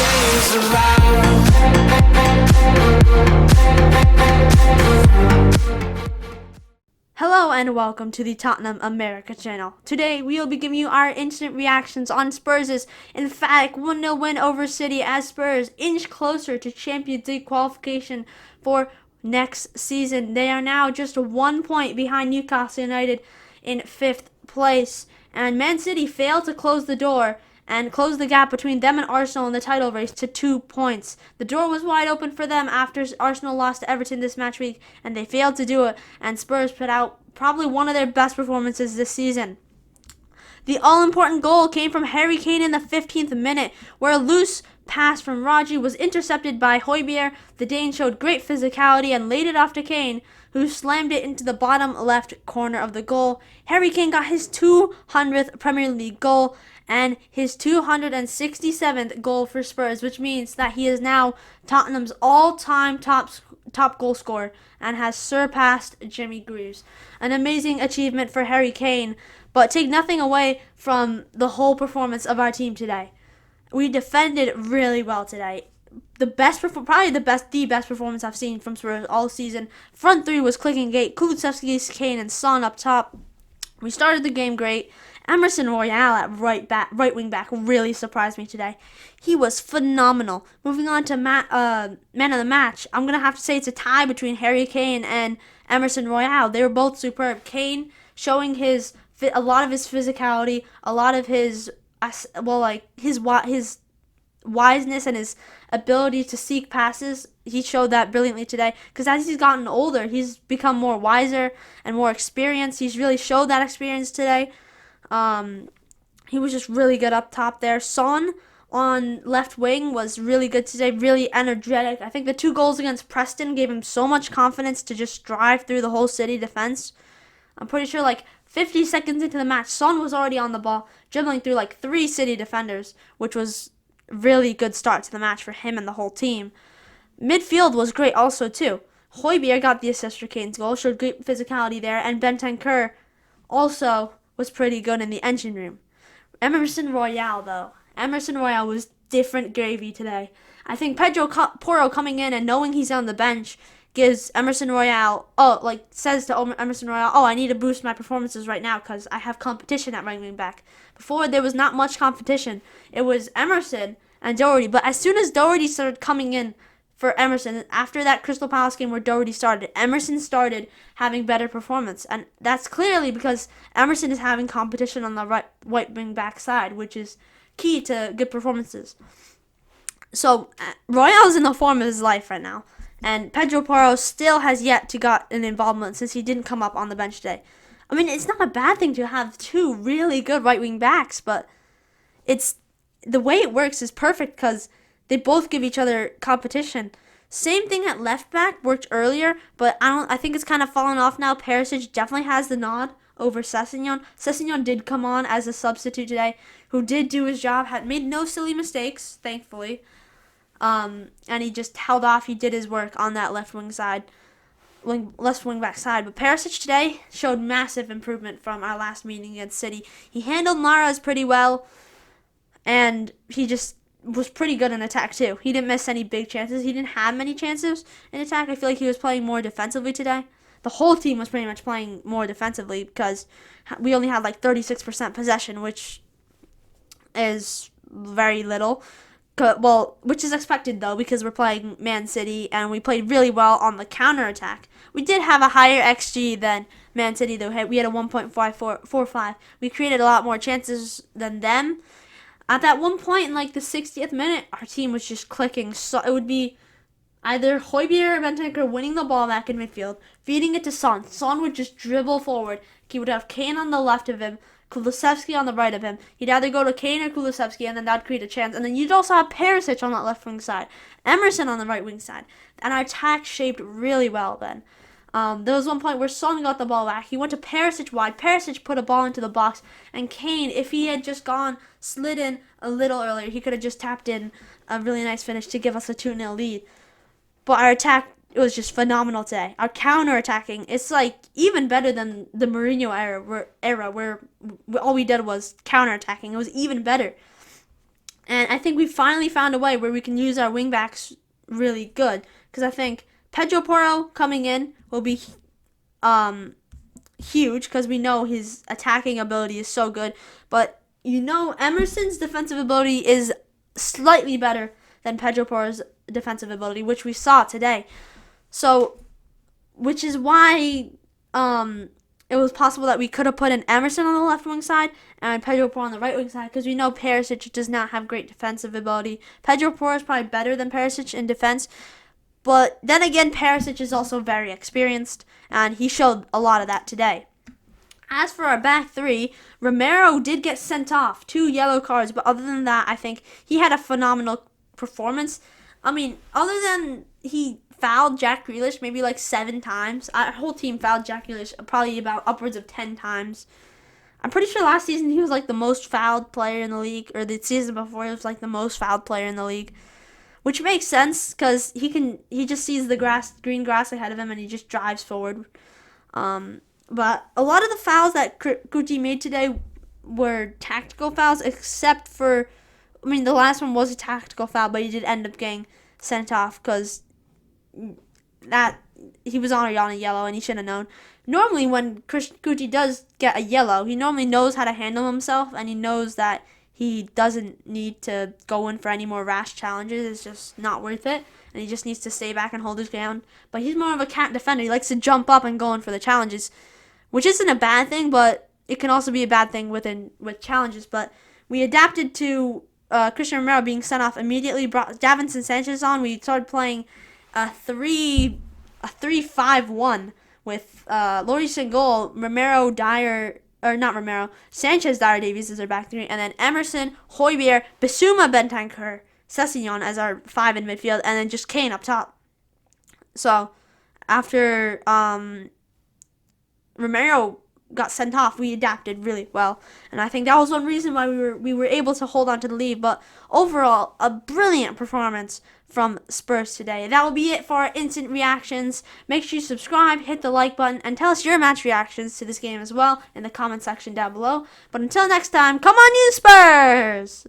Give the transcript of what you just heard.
days around. Hello and welcome to the Tottenham America channel. Today we will be giving you our instant reactions on Spurs' emphatic 1-0 win over City as Spurs inch closer to Champions League qualification for next season. They are now just 1 point behind Newcastle United in 5th place, and Man City failed to close the door and close the gap between them and Arsenal in the title race to 2 points. The door was wide open for them after Arsenal lost to Everton this match week, and they failed to do it, and Spurs put out probably one of their best performances this season. The all-important goal came from Harry Kane in the 15th minute, where a loose pass from Rodri was intercepted by Højbjerg. The Dane showed great physicality and laid it off to Kane, who slammed it into the bottom left corner of the goal. Harry Kane got his 200th Premier League goal and his 267th goal for Spurs, which means that he is now Tottenham's all-time top goal scorer and has surpassed Jimmy Greaves. An amazing achievement for Harry Kane, but take nothing away from the whole performance of our team today. We defended really well today. The best performance I've seen from Spurs all season. Front three was clicking great. Kulusevski, Kane, and Son up top. We started the game great. Emerson Royale at right wing back really surprised me today. He was phenomenal. Moving on to man of the match, I'm gonna have to say it's a tie between Harry Kane and Emerson Royale. They were both superb. Kane showing a lot of his physicality, a lot of his wiseness and his ability to seek passes. He showed that brilliantly today, because as he's gotten older, he's become more wiser and more experienced. He's really showed that experience today. He was just really good up top there. Son on left wing was really good today, really energetic. I think the 2 goals against Preston gave him so much confidence to just drive through the whole City defense. I'm pretty sure like 50 seconds into the match, Son was already on the ball, dribbling through like 3 City defenders, which was a really good start to the match for him and the whole team. Midfield was great also too. Højbjerg got the assist for Kane's goal, showed great physicality there, and Bentancur also was pretty good in the engine room. Emerson Royale was different gravy today. I think Pedro Porro coming in and knowing he's on the bench gives Emerson Royale, says to Emerson Royale, I need to boost my performances right now because I have competition at right wing back. Before, there was not much competition. It was Emerson and Doherty, but as soon as Doherty started coming in for Emerson, after that Crystal Palace game where Doherty started, Emerson started having better performance, and that's clearly because Emerson is having competition on the right wing back side, which is key to good performances. So Royale's in the form of his life right now, and Pedro Porro still has yet to got an involvement since he didn't come up on the bench today. I mean, it's not a bad thing to have 2 really good right wing backs, but it's the way it works is perfect because they both give each other competition. Same thing at left back, worked earlier, but I think it's kind of fallen off now. Perisic definitely has the nod over Sessegnon. Sessegnon did come on as a substitute today, who did do his job, had made no silly mistakes, thankfully. And he just held off. He did his work on that left wing back side. But Perisic today showed massive improvement from our last meeting against City. He handled Mahrez pretty well, and he just was pretty good in attack too. He didn't miss any big chances. He didn't have many chances in attack. I feel like he was playing more defensively today. The whole team was pretty much playing more defensively because we only had like 36% possession, which is very little. Well, which is expected though, because we're playing Man City and we played really well on the counter attack. We did have a higher XG than Man City though. We had a 1.545. We created a lot more chances than them. At that one point in like the 60th minute, our team was just clicking. So it would be either Højbjerg or Bentancur winning the ball back in midfield, feeding it to Son. Son would just dribble forward. He would have Kane on the left of him, Kulusevski on the right of him. He'd either go to Kane or Kulusevski, and then that'd create a chance. And then you'd also have Perisic on that left wing side, Emerson on the right wing side. And our attack shaped really well then. There was one point where Son got the ball back. He went to Perisic wide. Perisic put a ball into the box. And Kane, if he had just slid in a little earlier, he could have just tapped in a really nice finish to give us a 2-0 lead. But our attack, it was just phenomenal today. Our counter-attacking, it's like even better than the Mourinho era where all we did was counter-attacking. It was even better. And I think we finally found a way where we can use our wingbacks really good. Because I think Pedro Porro coming in will be huge because we know his attacking ability is so good. But Emerson's defensive ability is slightly better than Pedro Porro's defensive ability, which we saw today. So, which is why it was possible that we could have put an Emerson on the left wing side and Pedro Porro on the right wing side, because we know Perisic does not have great defensive ability. Pedro Porro is probably better than Perisic in defense, but then again, Perisic is also very experienced, and he showed a lot of that today. As for our back three, Romero did get sent off, 2 yellow cards, but other than that, I think he had a phenomenal performance. I mean, other than he fouled Jack Grealish maybe like 7 times. Our whole team fouled Jack Grealish probably about upwards of 10 times. I'm pretty sure last season he was like the most fouled player in the league, or the season before he was like the most fouled player in the league, which makes sense because he just sees the green grass ahead of him, and he just drives forward. But a lot of the fouls that Guti made today were tactical fouls, except for, the last one was a tactical foul, but he did end up getting sent off because that he was on a yellow and he should have known. Normally, when Guti does get a yellow, he normally knows how to handle himself, and he knows that he doesn't need to go in for any more rash challenges. It's just not worth it, and he just needs to stay back and hold his ground. But he's more of a cat defender. He likes to jump up and go in for the challenges, which isn't a bad thing, but it can also be a bad thing with challenges. But we adapted to Christian Romero being sent off immediately, brought Davinson Sanchez on. We started playing a 3-5-1 with Lloris in goal, Sanchez, Dyer, Davies as our back three, and then Emerson, Højbjerg, Bissouma, Bentancur, Sessegnon as our 5 in midfield, and then just Kane up top. So after Romero got sent off, we adapted really well, and I think that was one reason why we were able to hold on to the lead. But overall, a brilliant performance from Spurs today. That will be it for our instant reactions. Make sure you subscribe, hit the like button, and tell us your match reactions to this game as well in the comment section down below. But until next time, come on you Spurs!